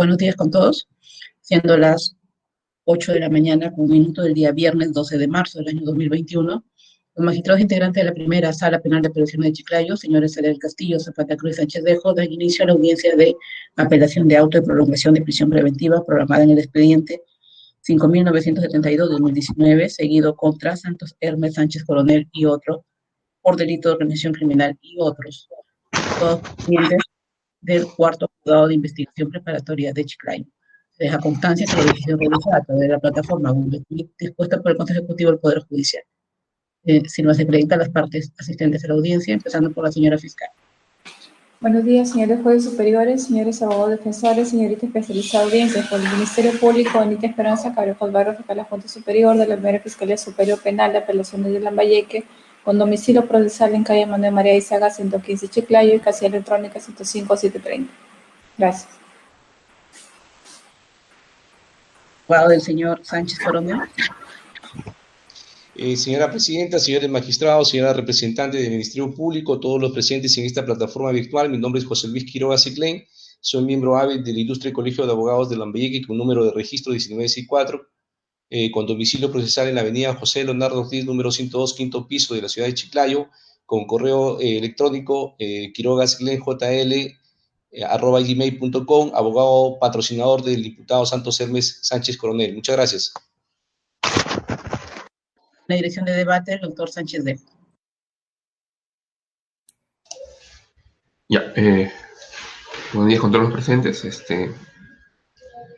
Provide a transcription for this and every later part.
Buenos días con todos, siendo las 8 de la mañana con un minuto del día viernes 12 de marzo del año 2021. Los magistrados integrantes de la primera Sala Penal de Apelación de Chiclayo, señores Sara del Castillo, Zapata Cruz, Sánchez Dejo, dan inicio a la audiencia de apelación de auto de prolongación de prisión preventiva programada en el expediente 5.972-2019, seguido contra Santos Hermes Sánchez Coronel y otro, por delito de organización criminal y otros, todos pendientes del cuarto juzgado de investigación preparatoria de Chiclayo. Se deja constancia que la decisión realizada a través de la plataforma Google Meet dispuesta por el Consejo Ejecutivo del Poder Judicial. Si no se acreditan las partes asistentes a la audiencia, empezando por la señora fiscal. Buenos días, señores jueces superiores, señores abogados defensores, señorita especializada de audiencias. Por el Ministerio Público, Anita Esperanza Cabrejos Barros, fiscal la Junta Superior de la Primera Fiscalía Superior Penal de Apelación de Lambayeque, con domicilio procesal en calle Manuel María Izaga 115 Chiclayo y casilla electrónica 105-730. Gracias. Abogado del señor Sánchez Coronel. Señora Presidenta, señores magistrados, señora representante del Ministerio Público, todos los presentes en esta plataforma virtual, mi nombre es José Luis Quiroga Seclén, soy miembro AVE del Ilustre Colegio de Abogados de Lambayeque con número de registro 1964, con domicilio procesal en la avenida José Leonardo Ortiz, número 102, quinto piso de la ciudad de Chiclayo, con correo electrónico quirogaseclen@gmail.com, abogado patrocinador del diputado Santos Hermes Sánchez Coronel. Muchas gracias. La dirección de debate, el doctor Sánchez Dejo. Buenos días con todos los presentes.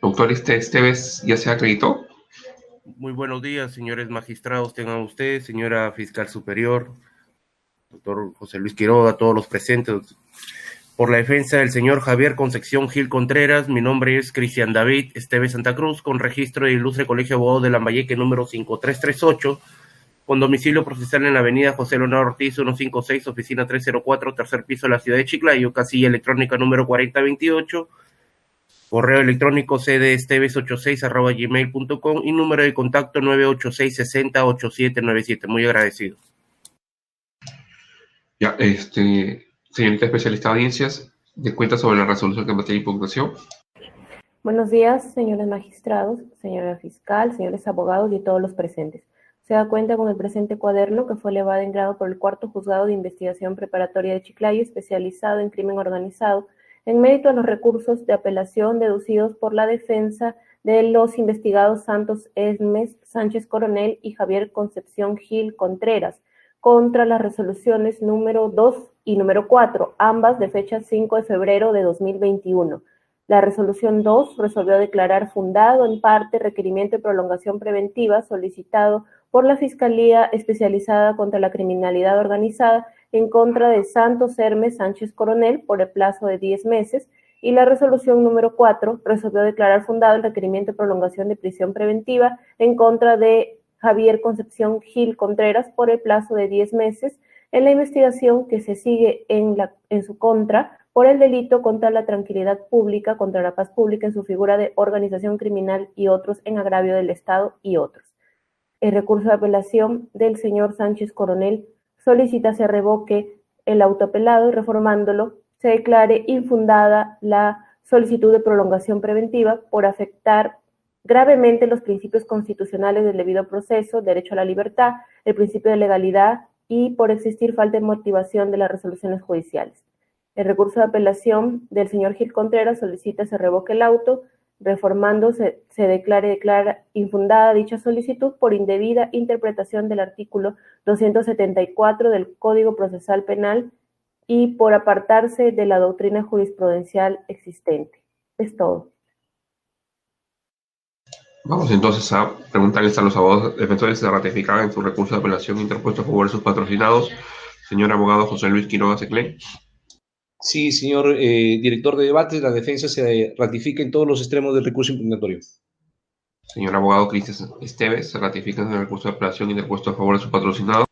Doctor Esteves, ¿ya se acreditó? Muy buenos días, señores magistrados, tengan ustedes, señora fiscal superior, doctor José Luis Quiroga, todos los presentes. Por la defensa del señor Javier Concepción Gil Contreras, mi nombre es Cristian David Esteves Santa Cruz, con registro de Ilustre Colegio de Abogados de Lambayeque número 5338, con domicilio procesal en la avenida José Leonardo Ortiz 156, oficina 304, tercer piso de la ciudad de Chiclayo, casilla electrónica número 4028, correo electrónico cdesteves86@gmail.com y número de contacto 986-60-8797. Muy agradecido. Señorita especialista de audiencias, ¿de cuenta sobre la resolución que materia de impugnación? Buenos días, señores magistrados, señora fiscal, señores abogados y todos los presentes. Se da cuenta con el presente cuaderno que fue elevado en grado por el cuarto juzgado de investigación preparatoria de Chiclayo, especializado en crimen organizado, en mérito a los recursos de apelación deducidos por la defensa de los investigados Santos Hermes Sánchez Coronel y Javier Concepción Gil Contreras, contra las resoluciones número 2 y número 4, ambas de fecha 5 de febrero de 2021. La resolución 2 resolvió declarar fundado en parte requerimiento de prolongación preventiva solicitado por la Fiscalía Especializada contra la Criminalidad Organizada en contra de Santos Hermes Sánchez Coronel por el plazo de 10 meses, y la resolución número 4 resolvió declarar fundado el requerimiento de prolongación de prisión preventiva en contra de Javier Concepción Gil Contreras por el plazo de 10 meses en la investigación que se sigue en su contra por el delito contra la tranquilidad pública, contra la paz pública en su figura de organización criminal y otros en agravio del Estado y otros. El recurso de apelación del señor Sánchez Coronel solicita se revoque el auto apelado y, reformándolo, se declare infundada la solicitud de prolongación preventiva por afectar gravemente los principios constitucionales del debido proceso, derecho a la libertad, el principio de legalidad y por existir falta de motivación de las resoluciones judiciales. El recurso de apelación del señor Gil Contreras solicita se revoque el auto, reformándose se declara infundada dicha solicitud por indebida interpretación del artículo 274 del Código Procesal Penal y por apartarse de la doctrina jurisprudencial existente. Es todo. Vamos entonces a preguntarles a los abogados defensores si ratificaban en su recurso de apelación interpuesto a favor de sus patrocinados. Señor abogado José Luis Quiroga Seclén. Sí, señor director de debate, la defensa se ratifica en todos los extremos del recurso impugnatorio. Señor abogado Cristian Esteves, ¿se ratifica en el recurso de apelación interpuesto a favor de su patrocinado?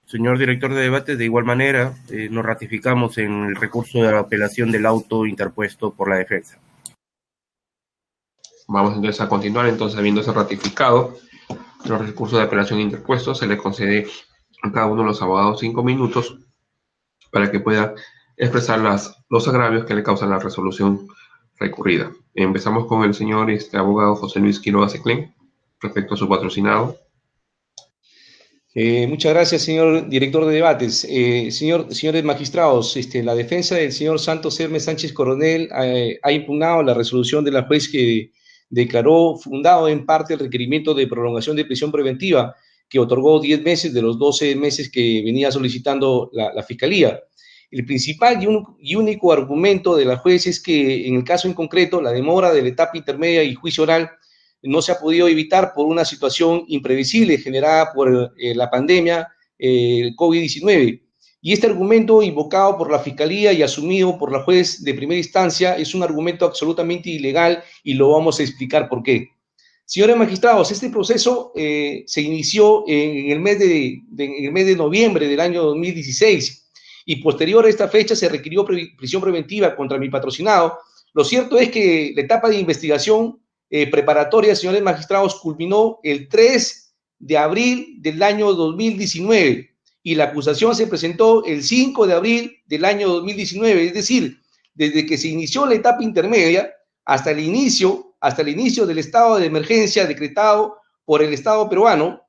Señor director de debate, de igual manera, nos ratificamos en el recurso de apelación del auto interpuesto por la defensa. Vamos entonces a continuar. Entonces, habiéndose ratificado los recursos de apelación interpuestos, se le concede a cada uno de los abogados 5 minutos para que pueda expresar los agravios que le causan la resolución recurrida. Empezamos con el señor abogado José Luis Quiroga Seclén, respecto a su patrocinado. Muchas gracias, señor director de debates. Señores magistrados, la defensa del señor Santos Hermes Sánchez Coronel ha impugnado la resolución de la juez que declaró fundado en parte el requerimiento de prolongación de prisión preventiva que otorgó 10 meses de los 12 meses que venía solicitando la Fiscalía. El principal y único argumento de la juez es que en el caso en concreto la demora de la etapa intermedia y juicio oral no se ha podido evitar por una situación imprevisible generada por la pandemia, el COVID-19. Y este argumento invocado por la Fiscalía y asumido por la juez de primera instancia es un argumento absolutamente ilegal y lo vamos a explicar por qué. Señores magistrados, este proceso se inició en el mes de noviembre del año 2016 y posterior a esta fecha se requirió prisión preventiva contra mi patrocinado. Lo cierto es que la etapa de investigación preparatoria, señores magistrados, culminó el 3 de abril del año 2019 y la acusación se presentó el 5 de abril del año 2019, es decir, desde que se inició la etapa intermedia hasta el inicio del estado de emergencia decretado por el Estado peruano,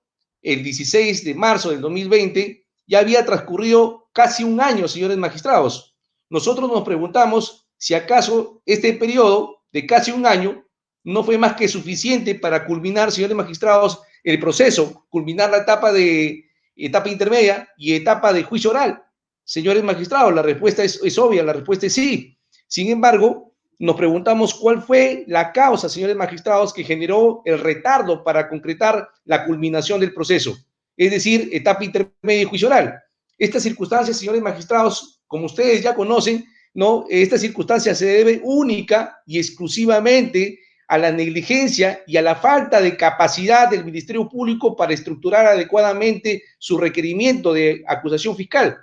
el 16 de marzo del 2020, ya había transcurrido casi un año, señores magistrados. Nosotros nos preguntamos si acaso este periodo de casi un año no fue más que suficiente para culminar, señores magistrados, el proceso, culminar la etapa intermedia y etapa de juicio oral. Señores magistrados, la respuesta es obvia, la respuesta es sí. Sin embargo, nos preguntamos cuál fue la causa, señores magistrados, que generó el retardo para concretar la culminación del proceso, es decir, etapa intermedia y juicio oral. Estas circunstancias, señores magistrados, como ustedes ya conocen, ¿no? Esta circunstancia se debe única y exclusivamente a la negligencia y a la falta de capacidad del Ministerio Público para estructurar adecuadamente su requerimiento de acusación fiscal,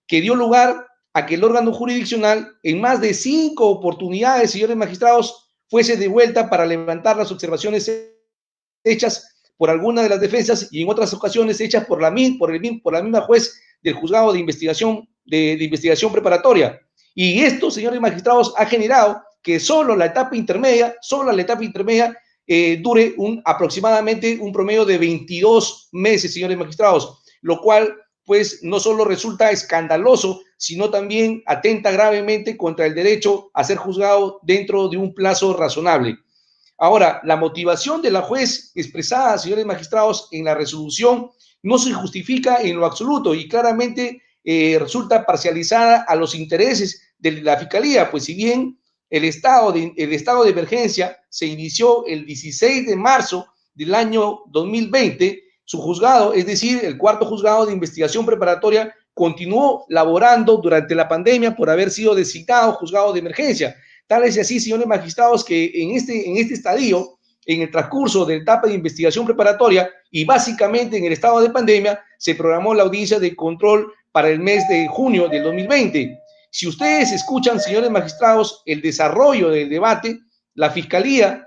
que dio lugar a que el órgano jurisdiccional, en más de 5 oportunidades, señores magistrados, fuese de vuelta para levantar las observaciones hechas por alguna de las defensas y en otras ocasiones hechas por la misma juez del juzgado de investigación preparatoria. Y esto, señores magistrados, ha generado que solo la etapa intermedia dure aproximadamente un promedio de 22 meses, señores magistrados, lo cual pues no solo resulta escandaloso, sino también atenta gravemente contra el derecho a ser juzgado dentro de un plazo razonable. Ahora, la motivación de la juez expresada, señores magistrados, en la resolución no se justifica en lo absoluto y claramente resulta parcializada a los intereses de la Fiscalía, pues si bien el estado de emergencia se inició el 16 de marzo del año 2020, su juzgado, es decir, el cuarto juzgado de investigación preparatoria, continuó laborando durante la pandemia por haber sido designado juzgado de emergencia. Tal es así, señores magistrados, que en este estadio, en el transcurso de la etapa de investigación preparatoria y básicamente en el estado de pandemia, se programó la audiencia de control para el mes de junio del 2020. Si ustedes escuchan, señores magistrados, el desarrollo del debate, la Fiscalía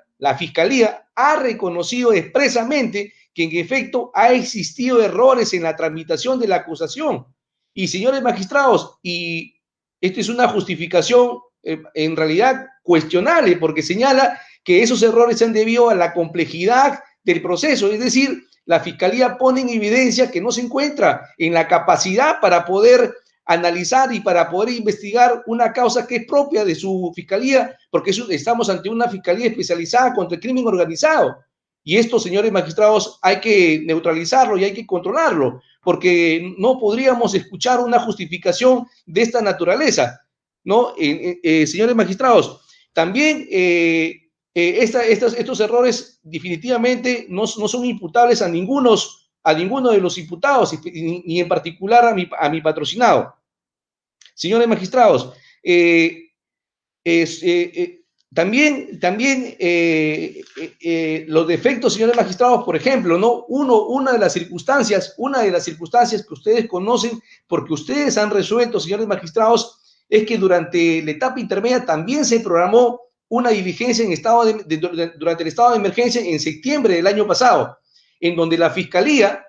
ha reconocido expresamente que en efecto ha existido errores en la tramitación de la acusación. Y señores magistrados, y esto es una justificación en realidad cuestionable, porque señala que esos errores se han debido a la complejidad del proceso, es decir, la Fiscalía pone en evidencia que no se encuentra en la capacidad para poder analizar y para poder investigar una causa que es propia de su Fiscalía, porque estamos ante una Fiscalía especializada contra el crimen organizado. Y esto, señores magistrados, hay que neutralizarlo y hay que controlarlo, porque no podríamos escuchar una justificación de esta naturaleza, ¿no? Señores magistrados, también estos errores definitivamente no son imputables a ninguno de los imputados, ni en particular a mi patrocinado. Señores magistrados, también los defectos, señores magistrados, por ejemplo, ¿no? Una de las circunstancias que ustedes conocen, porque ustedes han resuelto, señores magistrados, es que durante la etapa intermedia también se programó una diligencia durante el estado de emergencia en septiembre del año pasado, en donde la Fiscalía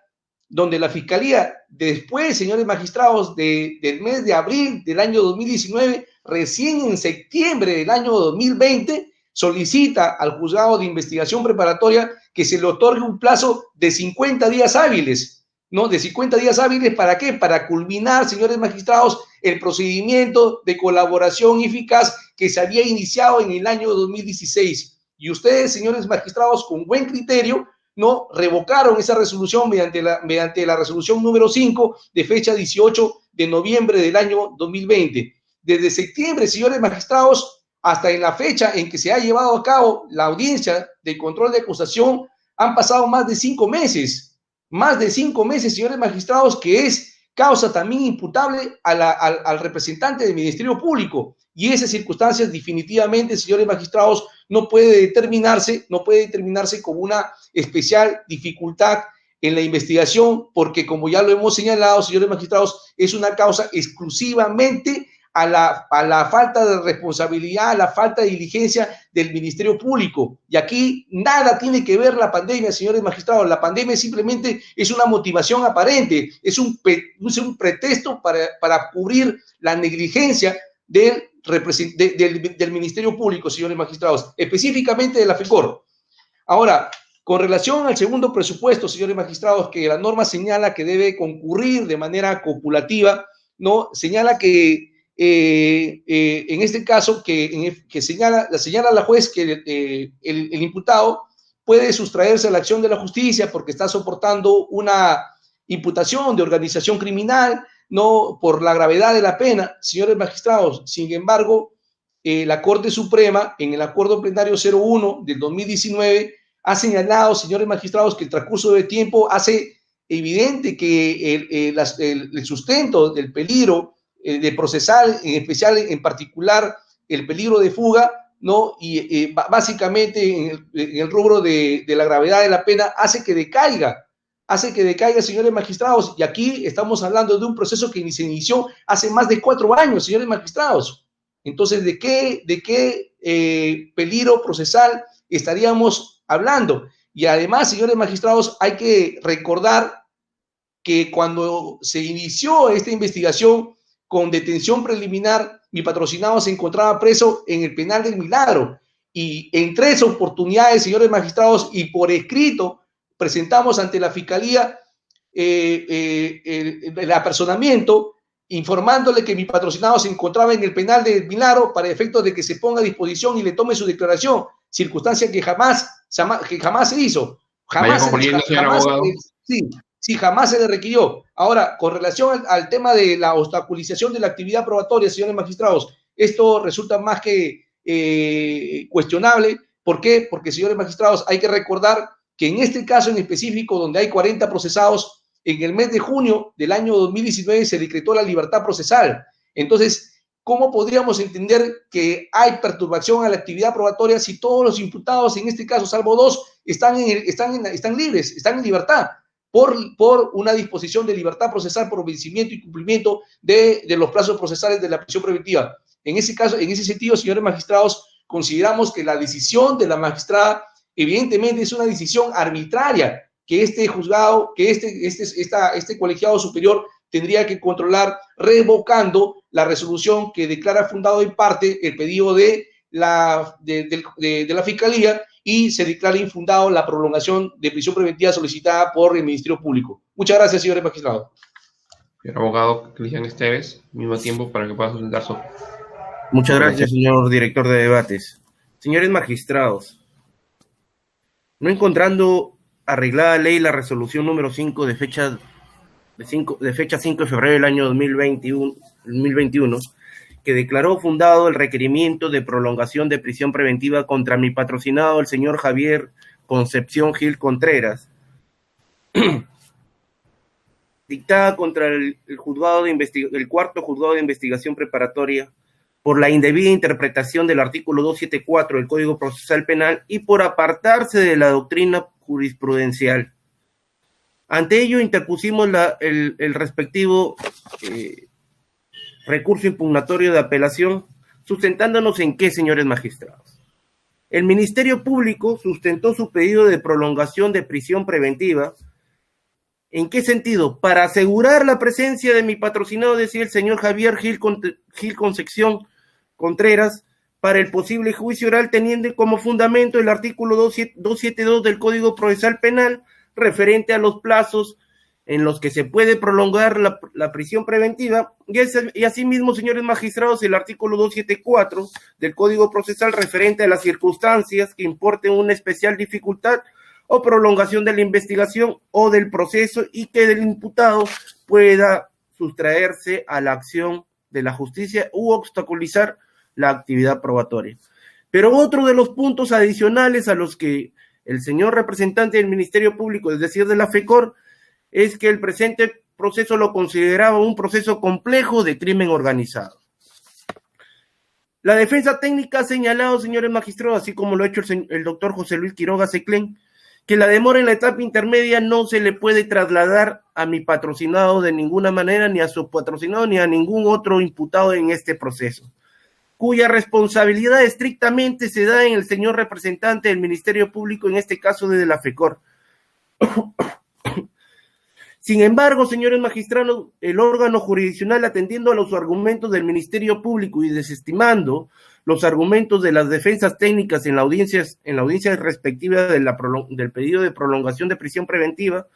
donde la Fiscalía, después, señores magistrados, del mes de abril del año 2019, recién en septiembre del año 2020, solicita al juzgado de investigación preparatoria que se le otorgue un plazo de 50 días hábiles, ¿no? De 50 días hábiles, ¿para qué? Para culminar, señores magistrados, el procedimiento de colaboración eficaz que se había iniciado en el año 2016. Y ustedes, señores magistrados, con buen criterio, ¿no? Revocaron esa resolución mediante la resolución número 5 de fecha 18 de noviembre del año 2020. Desde septiembre, señores magistrados, hasta en la fecha en que se ha llevado a cabo la audiencia de control de acusación, han pasado más de 5 meses. Más de 5 meses, señores magistrados, que es causa también imputable al representante del Ministerio Público. Y esas circunstancias definitivamente, señores magistrados, no puede determinarse como una especial dificultad en la investigación, porque como ya lo hemos señalado, señores magistrados, es una causa exclusivamente a la falta de responsabilidad, a la falta de diligencia del Ministerio Público. Y aquí nada tiene que ver la pandemia, señores magistrados. La pandemia simplemente es una motivación aparente, es un pretexto para cubrir la negligencia del Ministerio Público, señores magistrados, específicamente de la FECOR. Ahora, con relación al segundo presupuesto, señores magistrados, que la norma señala que debe concurrir de manera copulativa, ¿no? Señala que en este caso, que señala la juez que el imputado puede sustraerse a la acción de la justicia porque está soportando una imputación de organización criminal, no por la gravedad de la pena, señores magistrados. Sin embargo, la Corte Suprema, en el Acuerdo Plenario 01 del 2019, ha señalado, señores magistrados, que el transcurso de tiempo hace evidente que el sustento del peligro de procesal, en especial, en particular, el peligro de fuga, ¿no? Y básicamente en el rubro de la gravedad de la pena hace que decaiga, señores magistrados. Y aquí estamos hablando de un proceso que se inició hace más de 4 años, señores magistrados. Entonces, ¿de qué peligro procesal estaríamos hablando? Y además, señores magistrados, hay que recordar que cuando se inició esta investigación con detención preliminar, mi patrocinado se encontraba preso en el penal del Milagro. Y en 3 oportunidades, señores magistrados, y por escrito, presentamos ante la Fiscalía el apersonamiento, informándole que mi patrocinado se encontraba en el penal del Milagro para efectos de que se ponga a disposición y le tome su declaración, circunstancia que jamás se hizo. Jamás se le requirió. Ahora, con relación al tema de la obstaculización de la actividad probatoria, señores magistrados, esto resulta más que cuestionable. ¿Por qué? Porque, señores magistrados, hay que recordar que en este caso en específico, donde hay 40 procesados, en el mes de junio del año 2019 se decretó la libertad procesal. Entonces, ¿cómo podríamos entender que hay perturbación a la actividad probatoria si todos los imputados, en este caso, salvo 2, están libres, están en libertad? Por una disposición de libertad procesal por vencimiento y cumplimiento de los plazos procesales de la prisión preventiva. En ese caso, en ese sentido, señores magistrados, consideramos que la decisión de la magistrada evidentemente es una decisión arbitraria que este juzgado, que este colegiado superior tendría que controlar, revocando la resolución que declara fundado en parte el pedido de la Fiscalía y se declara infundado la prolongación de prisión preventiva solicitada por el Ministerio Público. Muchas gracias, señores magistrados. Señor abogado Cristian Esteves, mismo tiempo para que pueda sustentar su... Muchas gracias, señor director de debates. Señores magistrados, no encontrando arreglada ley la resolución número 5 de fecha 5 de febrero del año 2021, que declaró fundado el requerimiento de prolongación de prisión preventiva contra mi patrocinado, el señor Javier Concepción Gil Contreras, dictada contra el cuarto juzgado de investigación preparatoria por la indebida interpretación del artículo 274 del Código Procesal Penal y por apartarse de la doctrina jurisprudencial. Ante ello interpusimos el respectivo recurso impugnatorio de apelación, sustentándonos en qué, señores magistrados. El Ministerio Público sustentó su pedido de prolongación de prisión preventiva ¿En qué sentido? Para asegurar la presencia de mi patrocinado, decía el señor Javier Gil Concepción Contreras, para el posible juicio oral, teniendo como fundamento el artículo 272 del Código Procesal Penal, referente a los plazos en los que se puede prolongar la prisión preventiva, y asimismo, señores magistrados, el artículo 274 del Código Procesal, referente a las circunstancias que importen una especial dificultad o prolongación de la investigación o del proceso y que el imputado pueda sustraerse a la acción de la justicia u obstaculizar la actividad probatoria. Pero otro de los puntos adicionales a los que el señor representante del Ministerio Público, es decir, de la FECOR, es que el presente proceso lo consideraba un proceso complejo de crimen organizado. La defensa técnica ha señalado, señores magistrados, así como lo ha hecho el doctor José Luis Quiroga Seclén, que la demora en la etapa intermedia no se le puede trasladar a mi patrocinado de ninguna manera, ni a su patrocinado, ni a ningún otro imputado en este proceso, cuya responsabilidad estrictamente se da en el señor representante del Ministerio Público, en este caso desde la FECOR. Sin embargo, señores magistrados, el órgano jurisdiccional, atendiendo a los argumentos del Ministerio Público y desestimando los argumentos de las defensas técnicas en la audiencia respectiva del pedido de prolongación de prisión preventiva,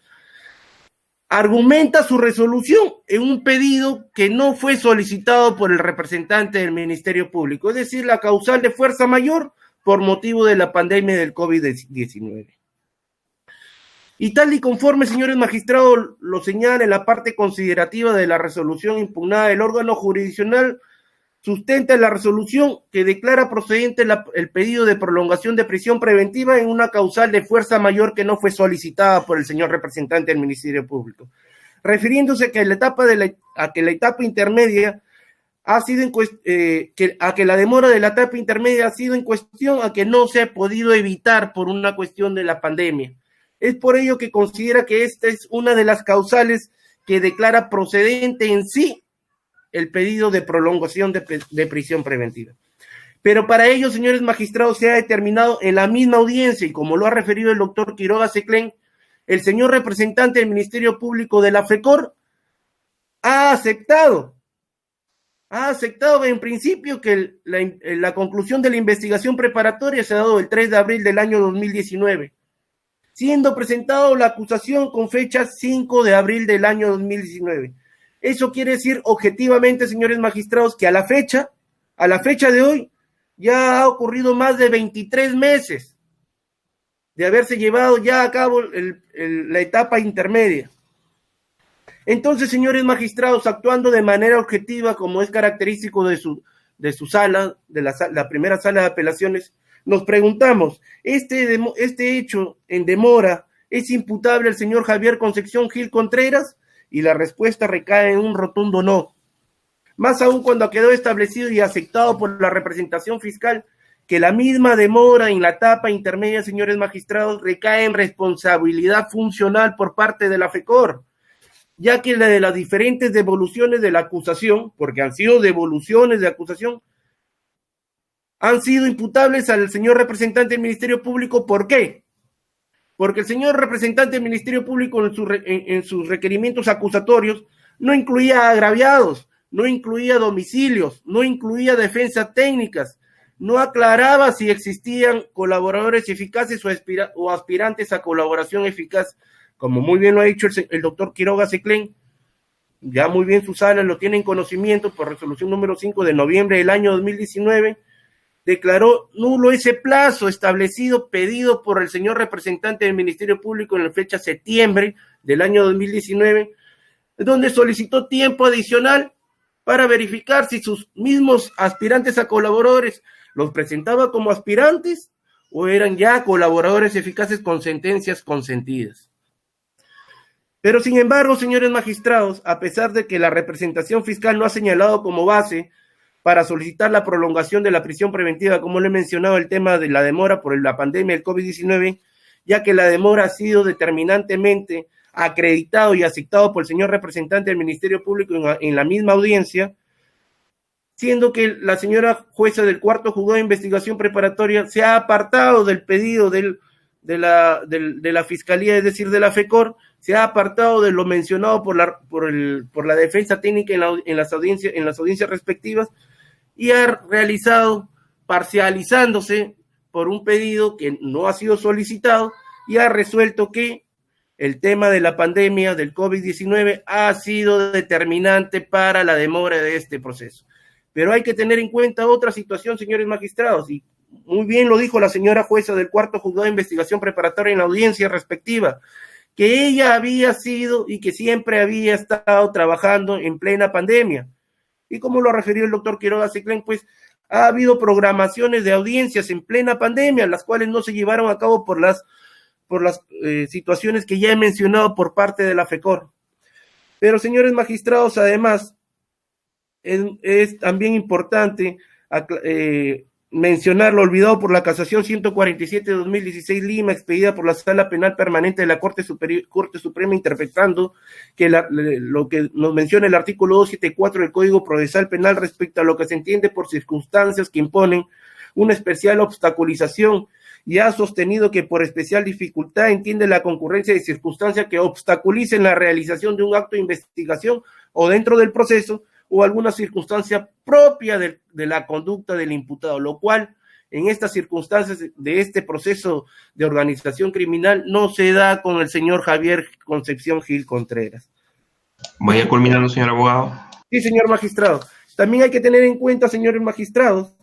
argumenta su resolución en un pedido que no fue solicitado por el representante del Ministerio Público, es decir, la causal de fuerza mayor por motivo de la pandemia del COVID-19. Y tal y conforme, señores magistrados, lo señala en la parte considerativa de la resolución impugnada, el órgano jurisdiccional sustenta la resolución que declara procedente el pedido de prolongación de prisión preventiva en una causal de fuerza mayor que no fue solicitada por el señor representante del Ministerio Público, refiriéndose a que la etapa intermedia ha sido que la demora de la etapa intermedia ha sido en cuestión a que no se ha podido evitar por una cuestión de la pandemia. Es por ello que considera que esta es una de las causales que declara procedente en sí el pedido de prolongación de prisión preventiva. Pero para ello, señores magistrados, se ha determinado en la misma audiencia, y como lo ha referido el doctor Quiroga Seclén, el señor representante del Ministerio Público de la FECOR ha aceptado en principio que la conclusión de la investigación preparatoria se ha dado el 3 de abril del año 2019, siendo presentado la acusación con fecha 5 de abril del año 2019. Eso quiere decir objetivamente, señores magistrados, que a la fecha de hoy, ya ha ocurrido más de 23 meses de haberse llevado ya a cabo la etapa intermedia. Entonces, señores magistrados, actuando de manera objetiva, como es característico de su sala, de la primera sala de apelaciones, nos preguntamos, ¿este hecho en demora es imputable al señor Javier Concepción Gil Contreras? Y la respuesta recae en un rotundo no. Más aún cuando quedó establecido y aceptado por la representación fiscal que la misma demora en la etapa intermedia, señores magistrados, recae en responsabilidad funcional por parte de la FECOR, ya que la de las diferentes devoluciones de la acusación, porque han sido devoluciones de acusación, han sido imputables al señor representante del Ministerio Público. ¿Por qué? Porque el señor representante del Ministerio Público en sus requerimientos acusatorios no incluía agraviados, no incluía domicilios, no incluía defensas técnicas, no aclaraba si existían colaboradores eficaces o aspirantes a colaboración eficaz, como muy bien lo ha dicho el doctor Quiroga Seclén. Ya muy bien su sala lo tiene en conocimiento por resolución número 5 de noviembre del año 2019, declaró nulo ese plazo establecido, pedido por el señor representante del Ministerio Público en la fecha septiembre del año 2019, donde solicitó tiempo adicional para verificar si sus mismos aspirantes a colaboradores los presentaba como aspirantes o eran ya colaboradores eficaces con sentencias consentidas. Pero sin embargo, señores magistrados, a pesar de que la representación fiscal no ha señalado como base para solicitar la prolongación de la prisión preventiva, como le he mencionado, el tema de la demora por la pandemia del COVID-19, ya que la demora ha sido determinantemente acreditado y aceptado por el señor representante del Ministerio Público en la misma audiencia, siendo que la señora jueza del cuarto juzgado de investigación preparatoria se ha apartado del pedido de la Fiscalía, es decir, de la FECOR, se ha apartado de lo mencionado por la defensa técnica en las audiencias respectivas y ha realizado, parcializándose por un pedido que no ha sido solicitado, y ha resuelto que el tema de la pandemia del COVID-19 ha sido determinante para la demora de este proceso. Pero hay que tener en cuenta otra situación, señores magistrados, y muy bien lo dijo la señora jueza del cuarto juzgado de investigación preparatoria en la audiencia respectiva, que ella había sido y que siempre había estado trabajando en plena pandemia. Y como lo refirió el doctor Quiroga Ciclén, pues ha habido programaciones de audiencias en plena pandemia, las cuales no se llevaron a cabo por las situaciones que ya he mencionado por parte de la FECOR. Pero, señores magistrados, además, es también importante mencionar lo olvidado por la casación 147 de 2016 Lima, expedida por la Sala Penal Permanente de la Corte Suprema, interpretando que lo que nos menciona el artículo 274 del Código Procesal Penal respecto a lo que se entiende por circunstancias que imponen una especial obstaculización, y ha sostenido que por especial dificultad entiende la concurrencia de circunstancias que obstaculicen la realización de un acto de investigación o dentro del proceso, o alguna circunstancia propia de la conducta del imputado, lo cual en estas circunstancias de este proceso de organización criminal no se da con el señor Javier Concepción Gil Contreras. Vaya culminando, señor abogado. Sí, señor magistrado. También hay que tener en cuenta, señores magistrados,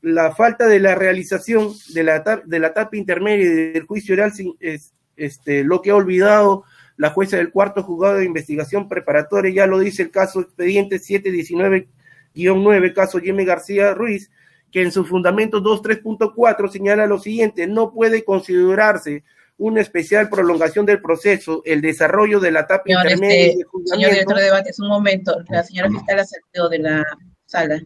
la falta de la realización de la etapa intermedia del juicio oral, lo que ha olvidado la jueza del cuarto juzgado de investigación preparatoria, ya lo dice el caso expediente 719-9, caso Jimmy García Ruiz, que en su fundamento 2.3.4 señala lo siguiente: no puede considerarse una especial prolongación del proceso, el desarrollo de la etapa intermedia del juzgamiento. Señor director de debates, un momento, la señora fiscal ha salido de la sala.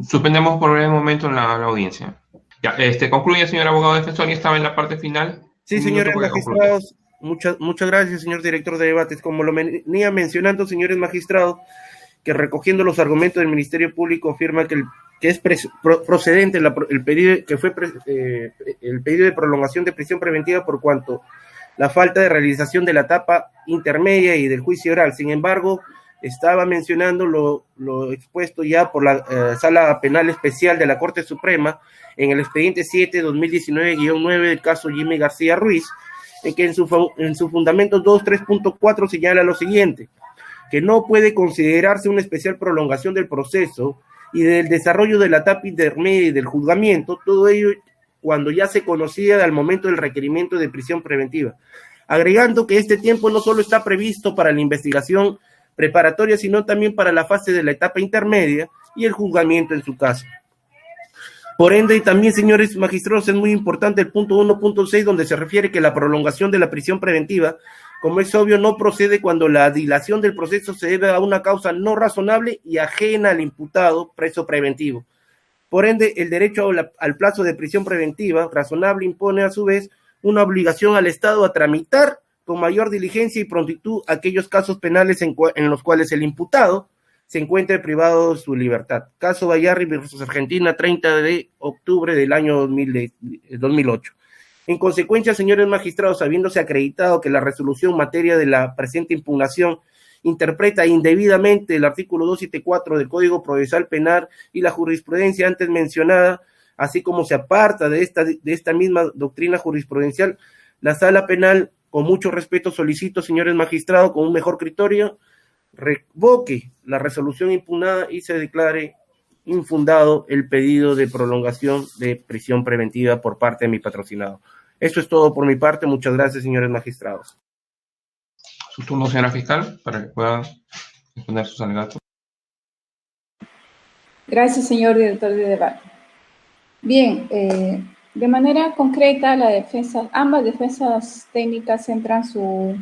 Suspendemos por un momento la audiencia. Ya, concluye, señor abogado defensor, y estaba en la parte final. Sí, señores magistrados, muchas gracias, señor director de debates. Como lo venía mencionando, señores magistrados, que recogiendo los argumentos del Ministerio Público afirma que es procedente el pedido de prolongación de prisión preventiva por cuanto la falta de realización de la etapa intermedia y del juicio oral. Sin embargo, estaba mencionando lo expuesto ya por la Sala Penal Especial de la Corte Suprema en el expediente 7-2019-9 del caso Jimmy García Ruiz, en que en su fundamento 2.3.4 señala lo siguiente: que no puede considerarse una especial prolongación del proceso y del desarrollo de la etapa intermedia y del juzgamiento, todo ello cuando ya se conocía al momento del requerimiento de prisión preventiva, agregando que este tiempo no solo está previsto para la investigación preparatoria, sino también para la fase de la etapa intermedia y el juzgamiento en su caso. Por ende, también, señores magistrados, es muy importante el punto 1.6, donde se refiere que la prolongación de la prisión preventiva, como es obvio, no procede cuando la dilación del proceso se debe a una causa no razonable y ajena al imputado preso preventivo. Por ende, el derecho al plazo de prisión preventiva razonable impone a su vez una obligación al Estado a tramitar con mayor diligencia y prontitud aquellos casos penales en los cuales el imputado se encuentre privado de su libertad. Caso Bayarri versus Argentina, 30 de octubre del año 2008. En consecuencia, señores magistrados, habiéndose acreditado que la resolución en materia de la presente impugnación interpreta indebidamente el artículo 274 del Código Procesal Penal y la jurisprudencia antes mencionada, así como se aparta de esta misma doctrina jurisprudencial, la Sala Penal, con mucho respeto, solicito, señores magistrados, con un mejor criterio, revoque la resolución impugnada y se declare infundado el pedido de prolongación de prisión preventiva por parte de mi patrocinado. Esto es todo por mi parte. Muchas gracias, señores magistrados. Su turno, señora fiscal, para que pueda exponer sus alegatos. Gracias, señor director de debate. Bien, de manera concreta, ambas defensas técnicas centran su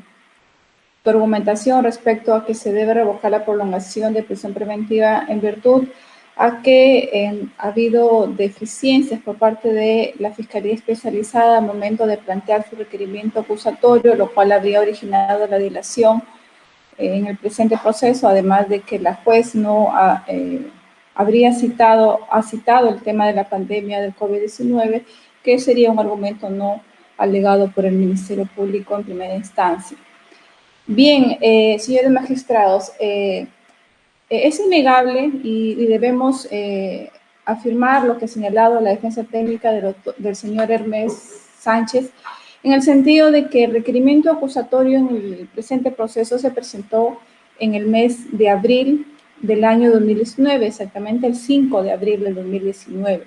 argumentación respecto a que se debe revocar la prolongación de prisión preventiva en virtud a que ha habido deficiencias por parte de la Fiscalía Especializada al momento de plantear su requerimiento acusatorio, lo cual habría originado la dilación en el presente proceso, además de que la juez no ha citado el tema de la pandemia del COVID-19, que sería un argumento no alegado por el Ministerio Público en primera instancia. Bien, señores magistrados, es innegable y debemos afirmar lo que ha señalado la defensa técnica del señor Hermes Sánchez, en el sentido de que el requerimiento acusatorio en el presente proceso se presentó en el mes de abril del año 2019, exactamente el 5 de abril del 2019.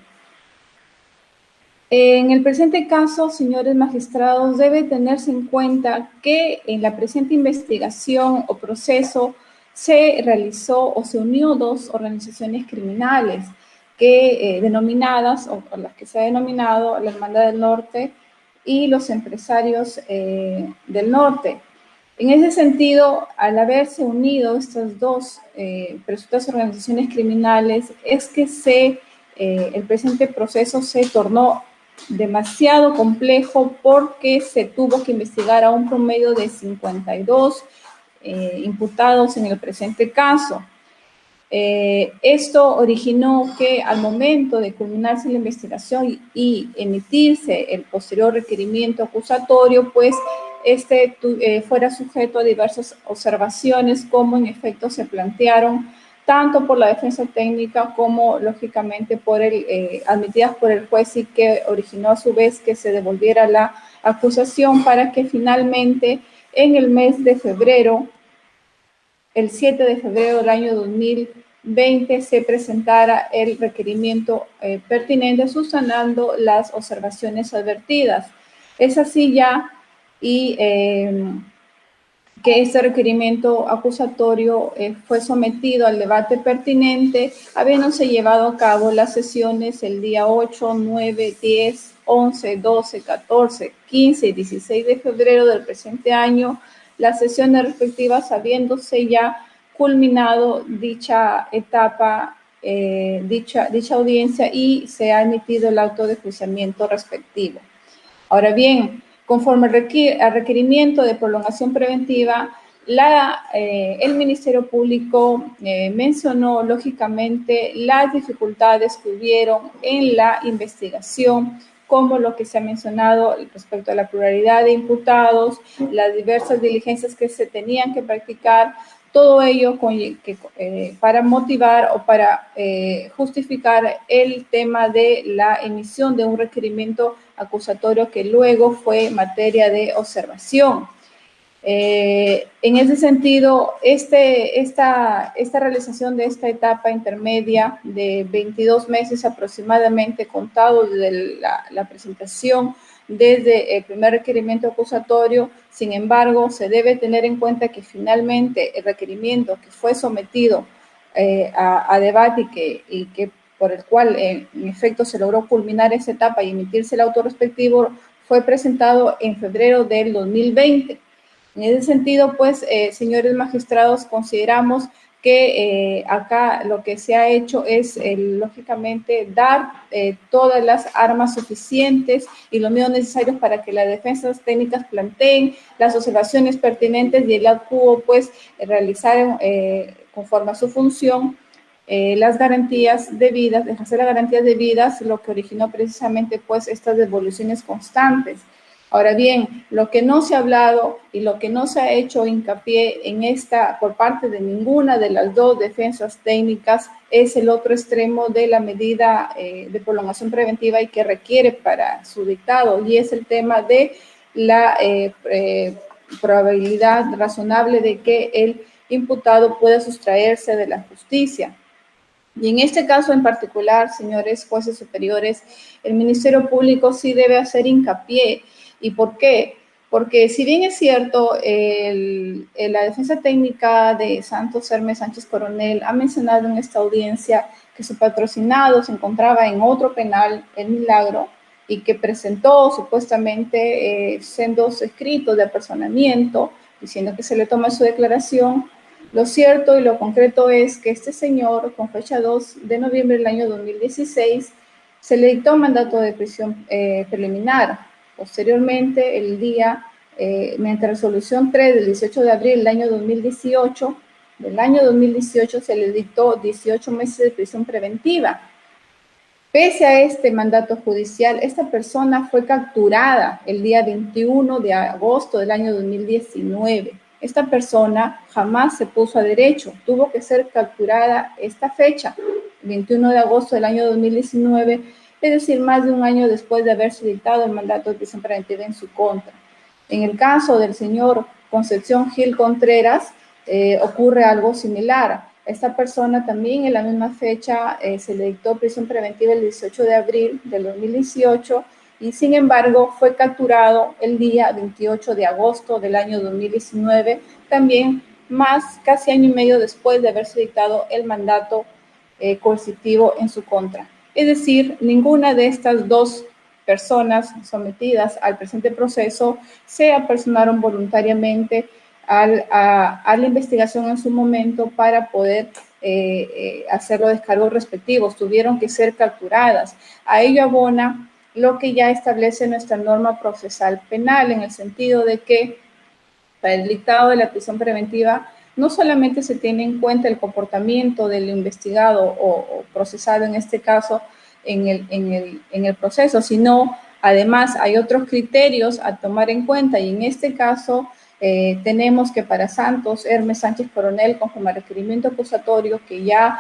En el presente caso, señores magistrados, debe tenerse en cuenta que en la presente investigación o proceso se realizó o se unió dos organizaciones criminales que denominadas, o las que se ha denominado la Hermandad del Norte y los empresarios del norte. En ese sentido, al haberse unido estas dos presuntas organizaciones criminales, es que el presente proceso se tornó demasiado complejo porque se tuvo que investigar a un promedio de 52 imputados en el presente caso. Esto originó que al momento de culminarse la investigación y emitirse el posterior requerimiento acusatorio, pues fuera sujeto a diversas observaciones, como en efecto se plantearon tanto por la defensa técnica como, lógicamente, admitidas por el juez, y que originó a su vez que se devolviera la acusación para que finalmente en el mes de febrero, el 7 de febrero del año 2020, se presentara el requerimiento pertinente subsanando las observaciones advertidas. Es así ya y que este requerimiento acusatorio fue sometido al debate pertinente, habiéndose llevado a cabo las sesiones el día 8, 9, 10, 11, 12, 14, 15 y 16 de febrero del presente año, las sesiones respectivas habiéndose ya culminado dicha etapa, dicha audiencia, y se ha emitido el auto de juiciamiento respectivo. Ahora bien, conforme al requerimiento de prolongación preventiva, el Ministerio Público mencionó, lógicamente, las dificultades que hubieron en la investigación, como lo que se ha mencionado respecto a la pluralidad de imputados, las diversas diligencias que se tenían que practicar, todo ello para motivar o para justificar el tema de la emisión de un requerimiento acusatorio que luego fue materia de observación. En ese sentido, esta realización de esta etapa intermedia de 22 meses aproximadamente contados desde la presentación, desde el primer requerimiento acusatorio, sin embargo, se debe tener en cuenta que finalmente el requerimiento que fue sometido a debate y que por el cual en efecto se logró culminar esa etapa y emitirse el auto respectivo, fue presentado en febrero del 2020. En ese sentido, pues, señores magistrados, consideramos que acá lo que se ha hecho es, lógicamente, dar todas las armas suficientes y los medios necesarios para que las defensas técnicas planteen las observaciones pertinentes y el ADCUO, pues, realizar conforme a su función las garantías debidas, ejercer las garantías debidas, lo que originó precisamente, pues, estas devoluciones constantes. Ahora bien, lo que no se ha hablado y lo que no se ha hecho hincapié por parte de ninguna de las dos defensas técnicas es el otro extremo de la medida de prolongación preventiva y que requiere para su dictado, y es el tema de la probabilidad razonable de que el imputado pueda sustraerse de la justicia. Y en este caso en particular, señores jueces superiores, el Ministerio Público sí debe hacer hincapié. ¿Y por qué? Porque si bien es cierto, la defensa técnica de Santos Hermes Sánchez Coronel ha mencionado en esta audiencia que su patrocinado se encontraba en otro penal, El Milagro, y que presentó supuestamente sendos escritos de apersonamiento, diciendo que se le toma su declaración. Lo cierto y lo concreto es que este señor, con fecha 2 de noviembre del año 2016, se le dictó un mandato de prisión preliminar. Posteriormente, mediante resolución 3 del 18 de abril del año 2018, se le dictó 18 meses de prisión preventiva. Pese a este mandato judicial, esta persona fue capturada el día 21 de agosto del año 2019. Esta persona jamás se puso a derecho, tuvo que ser capturada esta fecha, 21 de agosto del año 2019, es decir, más de un año después de haberse dictado el mandato de prisión preventiva en su contra. En el caso del señor Concepción Gil Contreras, ocurre algo similar. Esta persona también en la misma fecha se le dictó prisión preventiva el 18 de abril del 2018 y sin embargo fue capturado el día 28 de agosto del año 2019, también más casi año y medio después de haberse dictado el mandato coercitivo en su contra. Es decir, ninguna de estas dos personas sometidas al presente proceso se apersonaron voluntariamente a la investigación en su momento para poder hacer los descargos respectivos. Tuvieron que ser capturadas. A ello abona lo que ya establece nuestra norma procesal penal, en el sentido de que para el dictado de la prisión preventiva no solamente se tiene en cuenta el comportamiento del investigado o procesado en este caso en el proceso, sino además hay otros criterios a tomar en cuenta y en este caso tenemos que para Santos Hermes Sánchez Coronel, conforme al requerimiento acusatorio que ya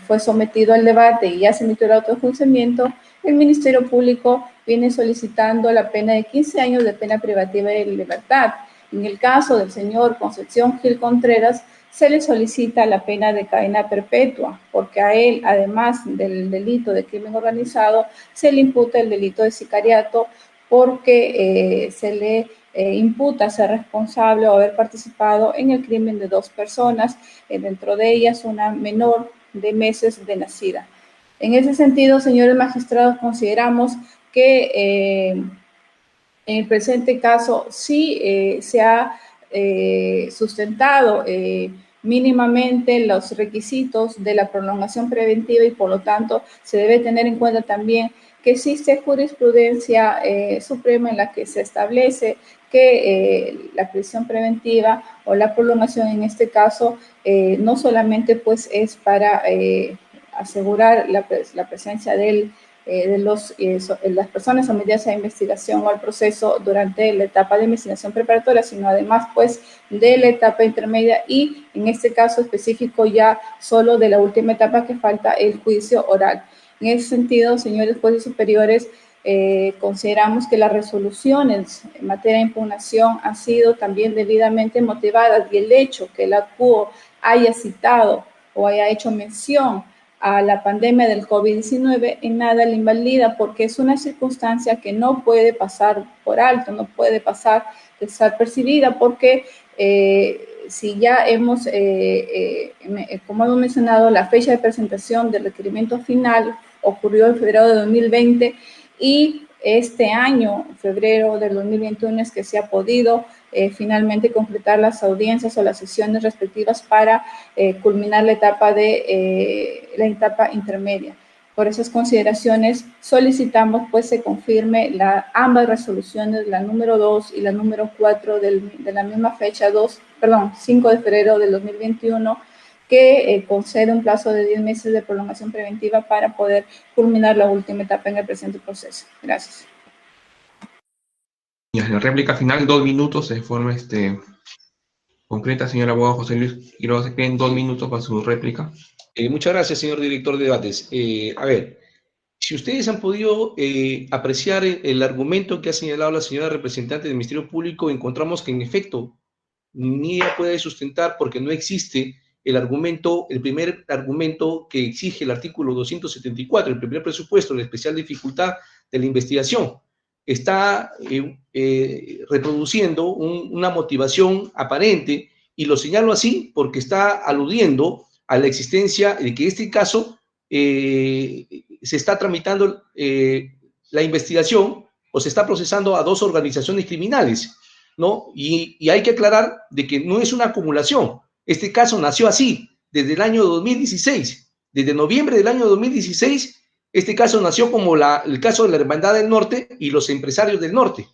fue sometido al debate y ya se emitió el auto de enjuiciamiento, el Ministerio Público viene solicitando la pena de 15 años de pena privativa de libertad. En el caso del señor Concepción Gil Contreras, se le solicita la pena de cadena perpetua, porque a él, además del delito de crimen organizado, se le imputa el delito de sicariato porque se le imputa ser responsable o haber participado en el crimen de 2 personas, dentro de ellas una menor de meses de nacida. En ese sentido, señores magistrados, consideramos que en el presente caso sí se ha sustentado mínimamente los requisitos de la prolongación preventiva y por lo tanto se debe tener en cuenta también que existe jurisprudencia suprema en la que se establece que la prisión preventiva o la prolongación en este caso no solamente pues es para asegurar la presencia de las personas sometidas a investigación o al proceso durante la etapa de investigación preparatoria, sino además pues de la etapa intermedia y en este caso específico ya solo de la última etapa que falta el juicio oral. En ese sentido, señores jueces superiores, consideramos que las resoluciones en materia de impugnación han sido también debidamente motivadas y el hecho que el ACUO haya citado o haya hecho mención a la pandemia del COVID-19 en nada la invalida porque es una circunstancia que no puede pasar por alto, no puede pasar desapercibida porque si ya hemos, como hemos mencionado, la fecha de presentación del requerimiento final ocurrió en febrero de 2020 y este año, febrero del 2021, es que se ha podido finalmente completar las audiencias o las sesiones respectivas para culminar la etapa intermedia. Por esas consideraciones solicitamos pues se confirme ambas resoluciones, la número 2 y la número 4 de la misma fecha, 5 de febrero del 2021, que concede un plazo de 10 meses de prolongación preventiva para poder culminar la última etapa en el presente proceso. Gracias. Y en la réplica final, 2 minutos, de forma concreta, señor abogado José Luis Quiroga, se queden 2 minutos para su réplica. Muchas gracias, señor director de debates. A ver, si ustedes han podido apreciar el argumento que ha señalado la señora representante del Ministerio Público, encontramos que en efecto ni ella puede sustentar porque no existe el primer argumento que exige el artículo 274, el primer presupuesto, la especial dificultad de la investigación. Está reproduciendo una motivación aparente y lo señalo así porque está aludiendo a la existencia de que en este caso se está tramitando la investigación o se está procesando a 2 organizaciones criminales, ¿no? Y hay que aclarar de que no es una acumulación. Este caso nació así, desde el año 2016. Desde noviembre del año 2016, este caso nació como el caso de la Hermandad del Norte y los empresarios del norte,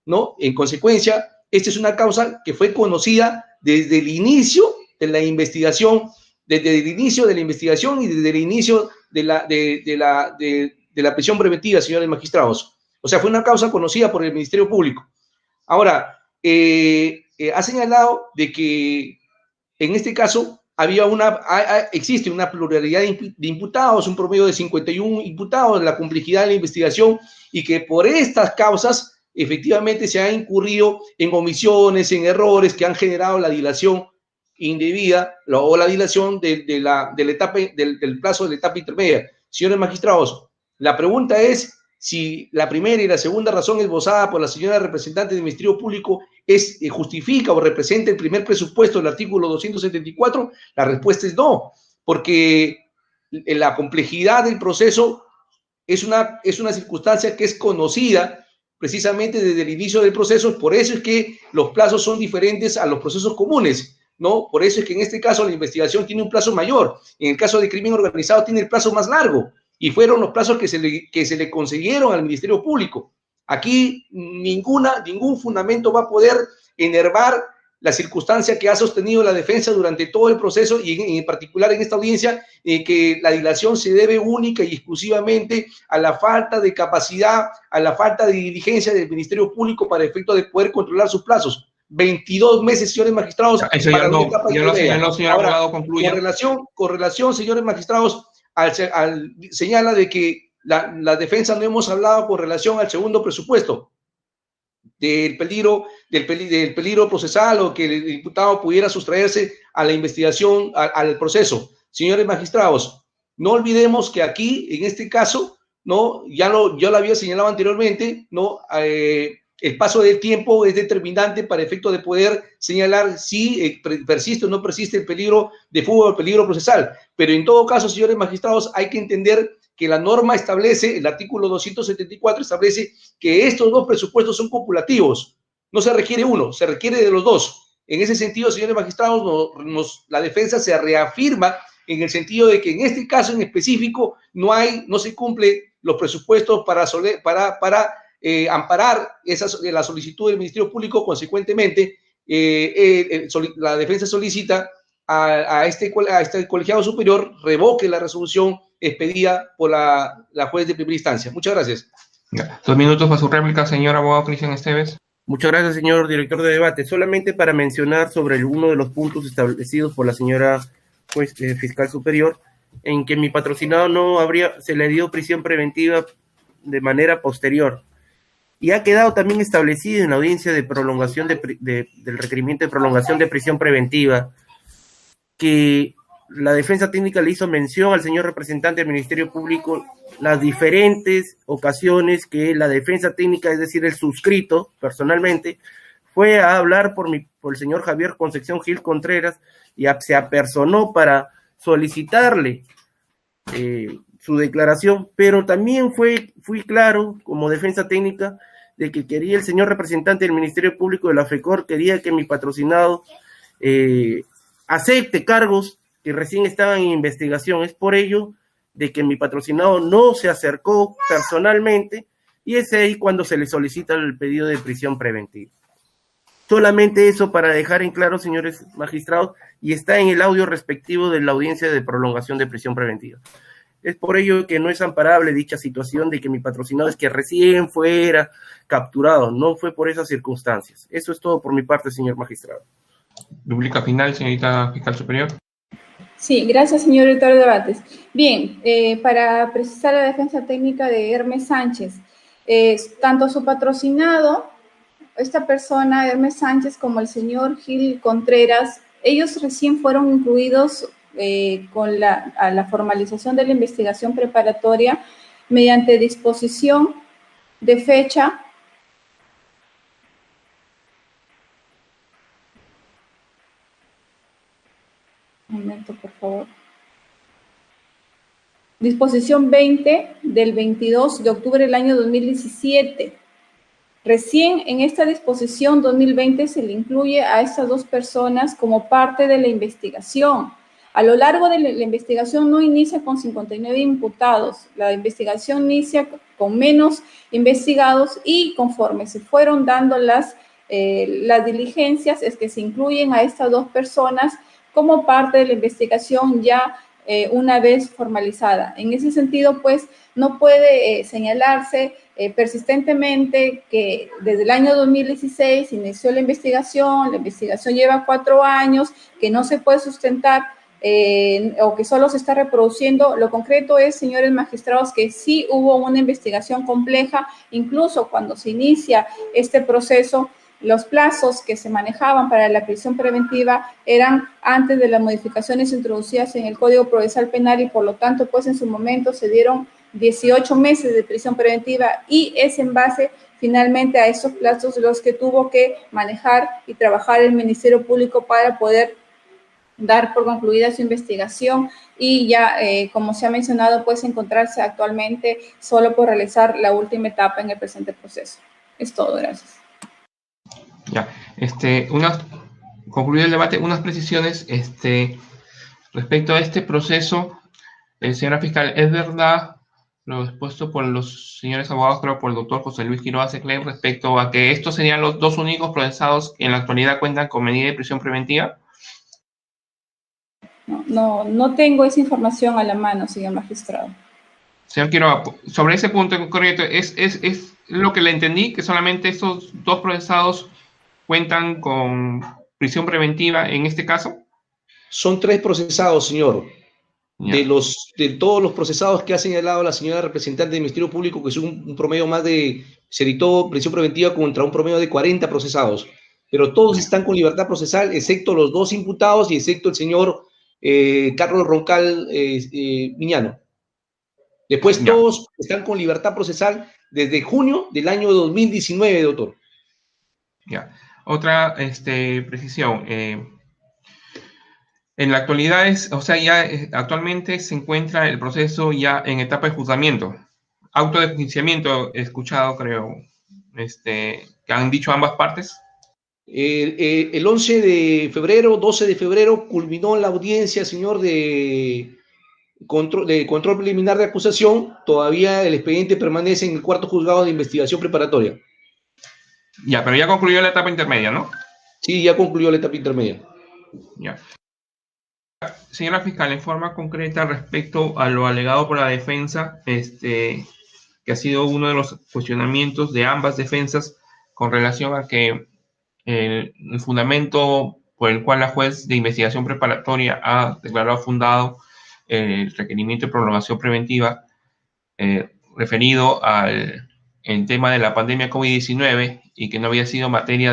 ¿no? En consecuencia, esta es una causa que fue conocida desde el inicio de la investigación, y desde el inicio de la prisión preventiva, señores magistrados. O sea, fue una causa conocida por el Ministerio Público. Ahora, ha señalado de que en este caso existe una pluralidad de imputados, un promedio de 51 imputados, la complejidad de la investigación, y que por estas causas efectivamente se ha incurrido en omisiones, en errores que han generado la dilación indebida o la dilación del plazo de la etapa intermedia. Señores magistrados, la pregunta es si la primera y la segunda razón esbozada por la señora representante del Ministerio Público justifica o representa el primer presupuesto del artículo 274. La respuesta es no, porque la complejidad del proceso es una circunstancia que es conocida precisamente desde el inicio del proceso. Por eso es que los plazos son diferentes a los procesos comunes, ¿no? Por eso es que en este caso la investigación tiene un plazo mayor. En el caso de crimen organizado tiene el plazo más largo, y fueron los plazos que se le concedieron al Ministerio Público. Aquí ningún fundamento va a poder enervar la circunstancia que ha sostenido la defensa durante todo el proceso, y en particular en esta audiencia, que la dilación se debe única y exclusivamente a la falta de capacidad, a la falta de diligencia del Ministerio Público para efecto de poder controlar sus plazos. 22 meses, señores magistrados. Eso ya lo señaló, señor abogado, concluya. Con relación, señores magistrados, señala de que la defensa no hemos hablado con relación al segundo presupuesto, del peligro procesal, o que el imputado pudiera sustraerse a la investigación, al proceso. Señores magistrados, no olvidemos que aquí, en este caso, ¿no? Ya lo había señalado anteriormente, ¿no? El paso del tiempo es determinante para efecto de poder señalar si persiste o no persiste el peligro de fuga o el peligro procesal. Pero en todo caso, señores magistrados, hay que entender que la norma establece, el artículo 274 establece que estos dos presupuestos son copulativos. No se requiere uno, se requiere de los dos. En ese sentido, señores magistrados, la defensa se reafirma en el sentido de que en este caso en específico no se cumple los presupuestos para amparar la solicitud del Ministerio Público. Consecuentemente, la defensa solicita a este colegiado superior revoque la resolución expedida por la juez de primera instancia. Muchas gracias. 2 minutos para su réplica, señor abogado Cristian Esteves. Muchas gracias, señor director de debate. Solamente para mencionar sobre uno de los puntos establecidos por la señora juez fiscal superior, en que mi patrocinado se le dio prisión preventiva de manera posterior. Y ha quedado también establecido en la audiencia de prolongación del requerimiento de prolongación de prisión preventiva que la defensa técnica le hizo mención al señor representante del Ministerio Público las diferentes ocasiones que la defensa técnica, es decir, el suscrito personalmente, fue a hablar por el señor Javier Concepción Gil Contreras y se apersonó para solicitarle su declaración, pero también fui claro como defensa técnica de que quería el señor representante del Ministerio Público de la FECOR, quería que mi patrocinado acepte cargos que recién estaban en investigación. Es por ello de que mi patrocinado no se acercó personalmente, y es ahí cuando se le solicita el pedido de prisión preventiva. Solamente eso para dejar en claro, señores magistrados, y está en el audio respectivo de la audiencia de prolongación de prisión preventiva. Es por ello que no es amparable dicha situación de que mi patrocinado es que recién fuera capturado. No fue por esas circunstancias. Eso es todo por mi parte, señor magistrado. Rúbrica final, señorita fiscal superior. Sí, gracias, señor director de debates. Bien, para precisar la defensa técnica de Hermes Sánchez, tanto su patrocinado, esta persona, Hermes Sánchez, como el señor Gil Contreras, ellos recién fueron incluidos a la formalización de la investigación preparatoria mediante disposición de fecha un momento, por favor. Disposición 20 del 22 de octubre del año 2017. Recién en esta disposición 2020 se le incluye a estas dos personas como parte de la investigación. A lo largo de la investigación no inicia con 59 imputados, la investigación inicia con menos investigados, y conforme se fueron dando las diligencias es que se incluyen a estas dos personas como parte de la investigación ya una vez formalizada. En ese sentido, pues, no puede señalarse persistentemente que desde el año 2016 inició la investigación lleva 4 años, que no se puede sustentar o que solo se está reproduciendo. Lo concreto es, señores magistrados, que sí hubo una investigación compleja, incluso cuando se inicia este proceso. Los plazos que se manejaban para la prisión preventiva eran antes de las modificaciones introducidas en el Código Procesal Penal y por lo tanto, pues en su momento se dieron 18 meses de prisión preventiva y es en base finalmente a esos plazos los que tuvo que manejar y trabajar el Ministerio Público para poder dar por concluida su investigación y ya, como se ha mencionado, pues encontrarse actualmente solo por realizar la última etapa en el presente proceso. Es todo, gracias. Ya, concluido el debate, unas precisiones respecto a este proceso. Señora fiscal, ¿es verdad lo expuesto por los señores abogados, creo por el doctor José Luis Quiroga Seclen, respecto a que estos serían los 2 únicos procesados que en la actualidad cuentan con medida de prisión preventiva? No tengo esa información a la mano, señor magistrado. Señor Quiroga, sobre ese punto en concreto, ¿es lo que le entendí, que solamente estos 2 procesados cuentan con prisión preventiva en este caso? Son 3 procesados, señor. Ya. De todos los procesados que ha señalado la señora representante del Ministerio Público, que es un promedio se dictó prisión preventiva contra un promedio de 40 procesados, pero todos están con libertad procesal, excepto los 2 imputados y excepto el señor Carlos Roncal Miñano. Después todos están con libertad procesal desde junio del año 2019, doctor. Ya. Otra precisión. En la actualidad actualmente se encuentra el proceso ya en etapa de juzgamiento. Auto de enjuiciamiento he escuchado, creo, que han dicho ambas partes. El 11 de febrero, 12 de febrero, culminó la audiencia, señor, de control preliminar de acusación. Todavía el expediente permanece en el 4º juzgado de investigación preparatoria. Ya, pero ya concluyó la etapa intermedia, ¿no? Sí, ya concluyó la etapa intermedia. Ya. Señora fiscal, en forma concreta respecto a lo alegado por la defensa, que ha sido uno de los cuestionamientos de ambas defensas con relación a que el fundamento por el cual la juez de investigación preparatoria ha declarado fundado el requerimiento de prolongación preventiva referido al tema de la pandemia COVID-19 y que no había sido materia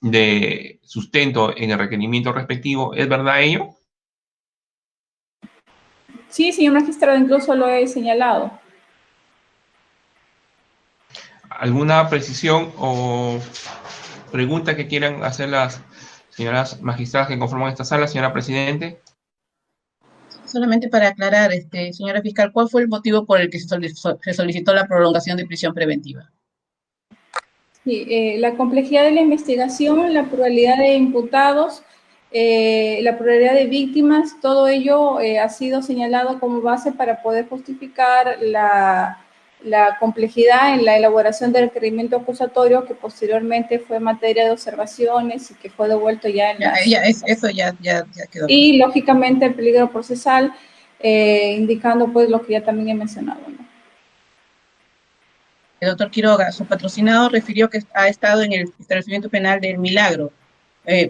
de sustento en el requerimiento respectivo. ¿Es verdad ello? Sí, señor magistrado, incluso lo he señalado. ¿Alguna precisión o pregunta que quieran hacer las señoras magistradas que conforman esta sala, señora presidente? Solamente para aclarar, señora fiscal, ¿cuál fue el motivo por el que se solicitó la prolongación de prisión preventiva? Sí, la complejidad de la investigación, la pluralidad de imputados, la pluralidad de víctimas, todo ello ha sido señalado como base para poder justificar la complejidad en la elaboración del requerimiento acusatorio, que posteriormente fue materia de observaciones y que fue devuelto ya en eso ya quedó. Y, lógicamente, el peligro procesal, indicando, pues, lo que ya también he mencionado, ¿no? El doctor Quiroga, su patrocinado refirió que ha estado en el establecimiento penal del Milagro.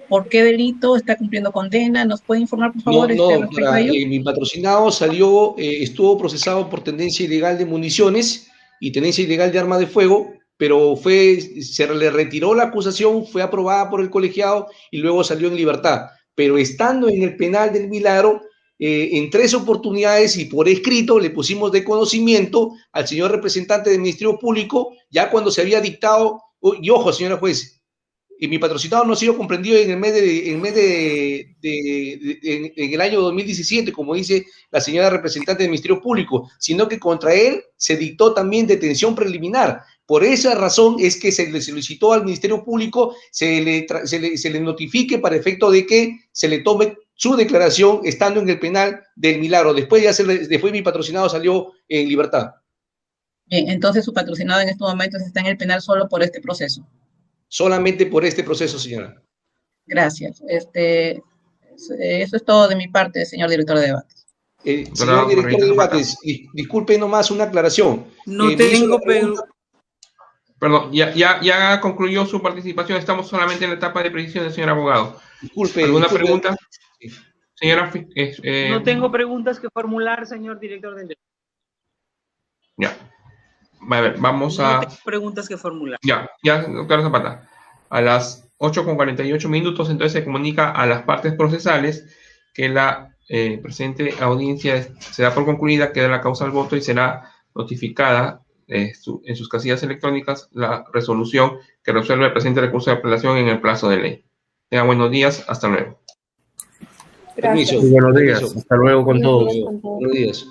¿Por qué delito? ¿Está cumpliendo condena? ¿Nos puede informar, por favor, respecto a ello? Mi patrocinado estuvo procesado por tenencia ilegal de municiones y tenencia ilegal de arma de fuego, pero se le retiró la acusación, fue aprobada por el colegiado y luego salió en libertad. Pero estando en el penal del Milagro, en 3 oportunidades y por escrito le pusimos de conocimiento al señor representante del Ministerio Público, ya cuando se había dictado, y ojo, señora juez, y mi patrocinado no ha sido comprendido en el año 2017, como dice la señora representante del Ministerio Público, sino que contra él se dictó también detención preliminar. Por esa razón es que se le solicitó al Ministerio Público se le notifique para efecto de que se le tome su declaración estando en el penal del Milagro. Después mi patrocinado salió en libertad. Bien, entonces su patrocinado en estos momentos está en el penal solo por este proceso. Solamente por este proceso, señora. Gracias. Eso es todo de mi parte, señor director de debates. Señor director de debates, disculpe nomás una aclaración. No tengo Perdón, ya concluyó su participación. Estamos solamente en la etapa de precisiones, señor abogado. Disculpe. ¿Alguna pregunta? Sí. Señora, no tengo preguntas que formular, señor director del debate. Ya. A ver, vamos No a... tengo preguntas que formular. Ya, doctora Zapata. A las 8:48, entonces se comunica a las partes procesales que la presente audiencia se da por concluida, queda la causa al voto y será notificada en sus casillas electrónicas la resolución que resuelve el presente recurso de apelación en el plazo de ley. Tengan buenos días, hasta luego. Gracias. Permiso. Muy buenos días, hasta luego con todos. Buenos días.